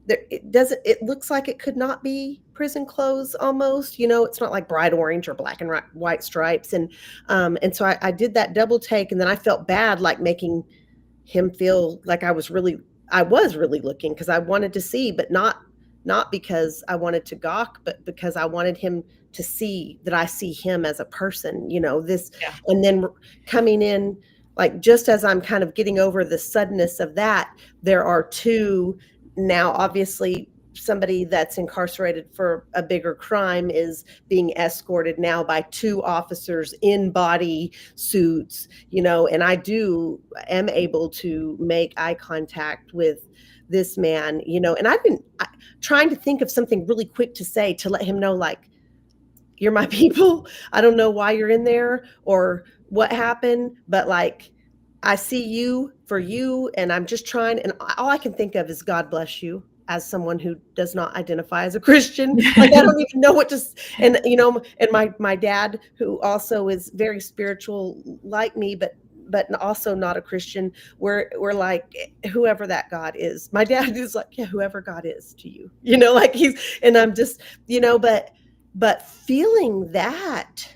it looks like it could not be prison clothes almost, it's not like bright orange or black and white stripes. And so I did that double take, and then I felt bad, like making him feel like I was really looking, because I wanted to see, but not because I wanted to gawk, but because I wanted him to see that I see him as a person, this. Yeah. And then coming in, like, just as I'm kind of getting over the suddenness of that, there are two now, obviously somebody that's incarcerated for a bigger crime is being escorted now by two officers in body suits, and I am able to make eye contact with this man, and I've been trying to think of something really quick to say to let him know, like, you're my people. I don't know why you're in there or what happened, but like, I see you for you, and I'm just trying, and all I can think of is God bless you, as someone who does not identify as a Christian. Like, I don't even know what to, and and my dad, who also is very spiritual like me, but also not a Christian. We're like, whoever that God is. My dad is like, yeah, whoever God is to you, like and I'm just, but feeling that,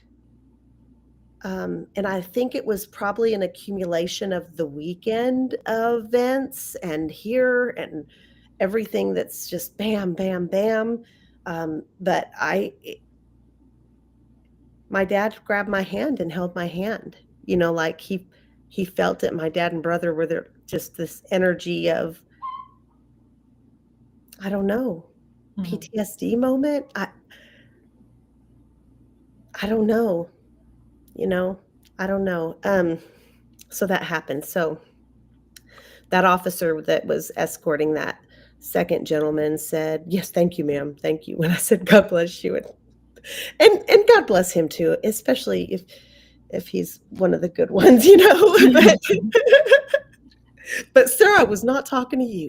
and I think it was probably an accumulation of the weekend events and here and everything that's just bam, bam, bam. But my dad grabbed my hand and held my hand, like he felt it. My dad and brother were there, just this energy of, I don't know. PTSD moment. I don't know. I don't know. So that happened. So that officer that was escorting that second gentleman said, "Yes, thank you, ma'am. Thank you." When I said, "God bless you," and God bless him too, especially if he's one of the good ones, But sir, I was not talking to you.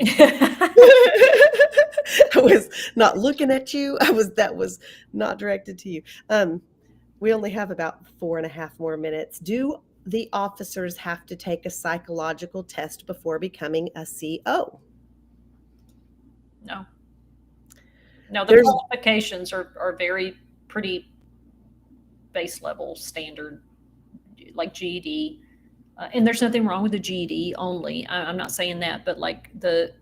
I was not looking at you. That was not directed to you. We only have about 4.5 more minutes. Do the officers have to take a psychological test before becoming a CO? No. No, the qualifications are very pretty base level standard, like GED. And there's nothing wrong with the GED only. I'm not saying that, but like the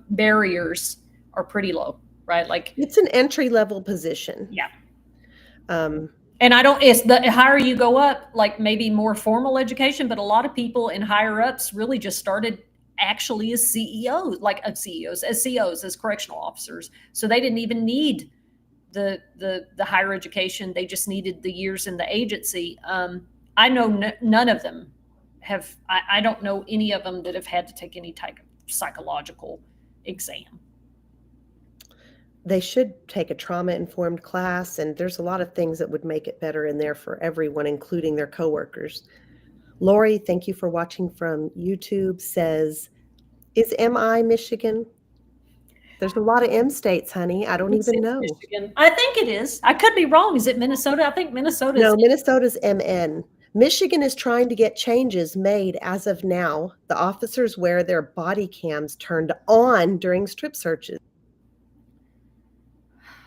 barriers are pretty low, right? Like it's an entry level position. Yeah. And it's the higher you go up, like maybe more formal education, but a lot of people in higher ups really just started actually as CEOs, as COs, as correctional officers. So they didn't even need the higher education. They just needed the years in the agency. I know none of them have, I don't know any of them that have had to take any type of psychological exam. They should take a trauma-informed class, and there's a lot of things that would make it better in there for everyone, including their coworkers. Lori, thank you for watching from YouTube, says, is MI Michigan? There's a lot of M states, honey. I don't even know. Michigan. I think it is. I could be wrong. Is it Minnesota? I think Minnesota is. No, Minnesota's MN. Michigan is trying to get changes made as of now. The officers wear their body cams turned on during strip searches.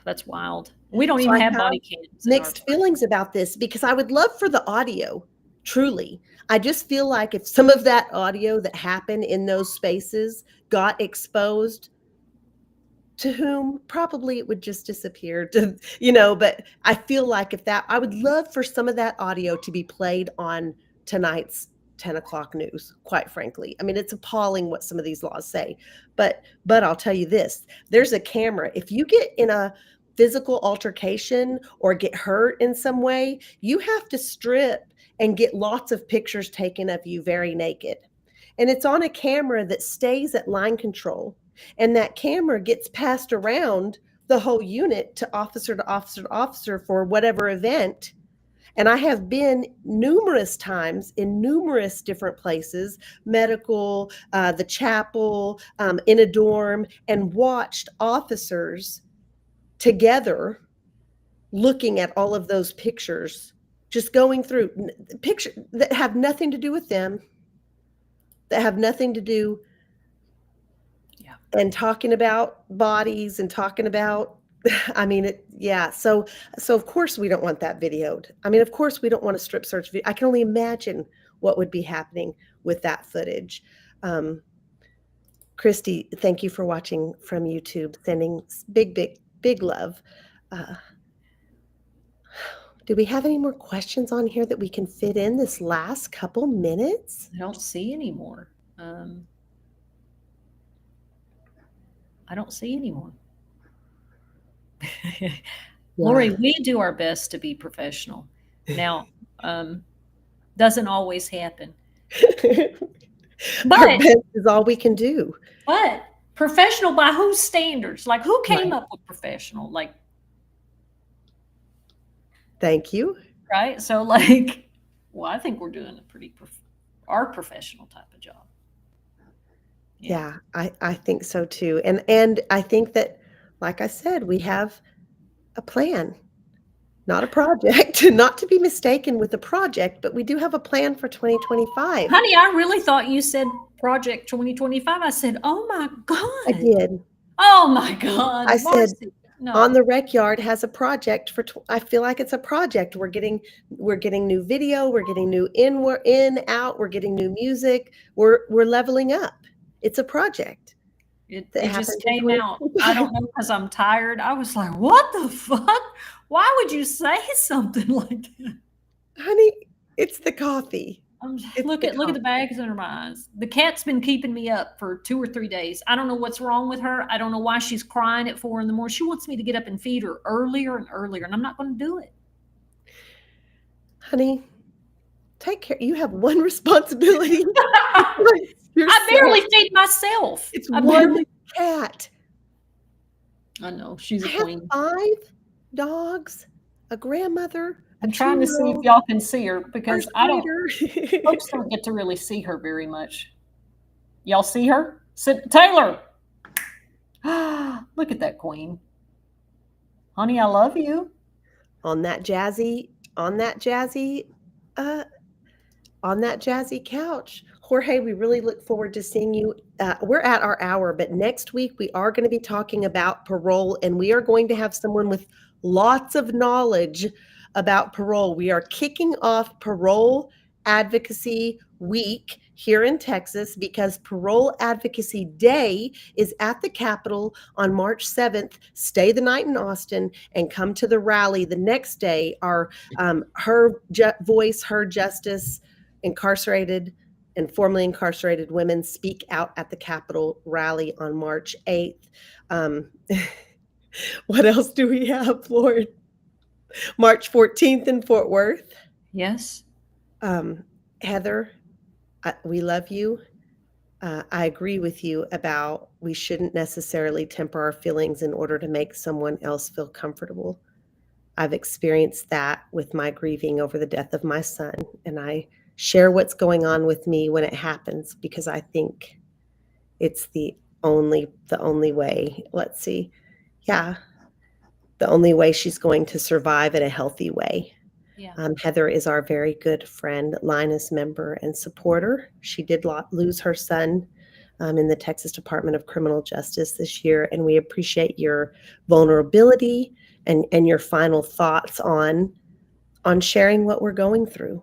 That's wild. We don't even have body cams. Mixed feelings about this because I would love for the audio, truly. I just feel like if some of that audio that happened in those spaces got exposed, to whom probably it would just disappear, but I feel like I would love for some of that audio to be played on tonight's 10 o'clock news, quite frankly. I mean, it's appalling what some of these laws say, but I'll tell you this, there's a camera. If you get in a physical altercation or get hurt in some way, you have to strip and get lots of pictures taken of you very naked. And it's on a camera that stays at line control. And that camera gets passed around the whole unit to officer to officer to officer for whatever event. And I have been numerous times in numerous different places, medical, the chapel, in a dorm, and watched officers together looking at all of those pictures, just going through pictures that have nothing to do with them, that have nothing to do, and talking about bodies and talking about, I mean, So of course we don't want that videoed. I mean, of course we don't want a strip search video. I can only imagine what would be happening with that footage. Christy, thank you for watching from YouTube, sending big love. Do we have any more questions on here that we can fit in this last couple minutes? I don't see any more. I don't see anyone. Yeah. Lori, we do our best to be professional. Now, doesn't always happen. But our best is all we can do. But professional by whose standards? Like, who came up with professional? Like, thank you. Right. So, like, well, I think we're doing a pretty our professional type of job. Yeah, I think so too. And I think that, like I said, we have a plan, not a project, not to be mistaken with a project, but we do have a plan for 2025. Honey, I really thought you said Project 2025. I said, oh my God. I did. Oh my God. I said, On the Rec Yard has a project for, I feel like it's a project. We're getting new video. We're getting new in, out. We're getting new music. We're leveling up. It's a project. It just came out. I don't know, because I'm tired. I was like, what the fuck? Why would you say something like that? Honey, it's the coffee. Look at the bags in her eyes. The cat's been keeping me up for 2 or 3 days. I don't know what's wrong with her. I don't know why she's crying at 4 in the morning. She wants me to get up and feed her earlier and earlier, and I'm not going to do it. Honey, take care. You have one responsibility. I barely feed myself. It's one cat. I know. She's a I have queen. 5 dogs, a grandmother. I'm trying to see if y'all can see her because Spider. folks don't get to really see her very much. Y'all see her? Taylor! Look at that queen. Honey, I love you. on that jazzy couch. Jorge, we really look forward to seeing you. We're at our hour, but next week we are going to be talking about parole, and we are going to have someone with lots of knowledge about parole. We are kicking off Parole Advocacy Week here in Texas because Parole Advocacy Day is at the Capitol on March 7th. Stay the night in Austin and come to the rally the next day. Our Her Voice, Her Justice, incarcerated and formerly incarcerated women speak out at the Capitol rally on March 8th. What else do we have, Lord? March 14th in Fort Worth. Yes. Heather, we love you. I agree with you about we shouldn't necessarily temper our feelings in order to make someone else feel comfortable. I've experienced that with my grieving over the death of my son, and I share what's going on with me when it happens because I think it's the only way. Let's see. Yeah. The only way she's going to survive in a healthy way. Yeah. Heather is our very good friend, Linus member and supporter. She did lose her son in the Texas Department of Criminal Justice this year, and we appreciate your vulnerability and your final thoughts on sharing what we're going through.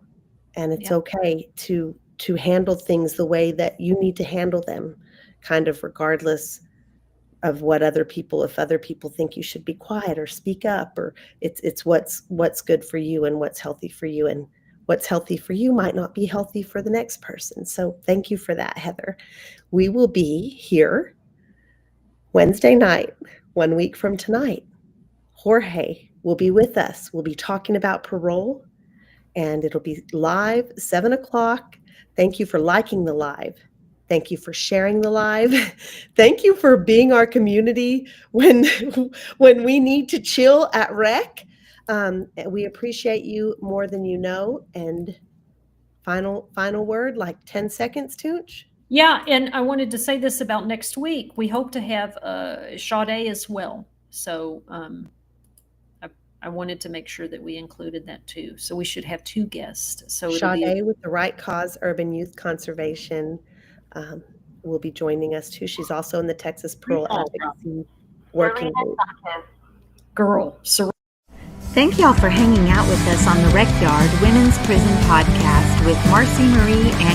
And it's okay to handle things the way that you need to handle them, kind of regardless of what if other people think you should be quiet or speak up, or it's what's good for you and what's healthy for you, and what's healthy for you might not be healthy for the next person. So thank you for that, Heather. We will be here Wednesday night, 1 week from tonight. Jorge will be with us. We'll be talking about parole, and it'll be live 7 o'clock. Thank you for liking the live. Thank you for sharing the live. Thank you for being our community when we need to chill at rec. We appreciate you more than you know. And final word, like 10 seconds, Toonch. Yeah, and I wanted to say this about next week. We hope to have Sade as well. So I wanted to make sure that we included that too. So we should have 2 guests. So Sade with the Right Cause Urban Youth Conservation will be joining us too. She's also in the Texas Parole Advocacy Working Group. Girl, Thank y'all for hanging out with us on the Recyard Women's Prison Podcast with Marci Marie and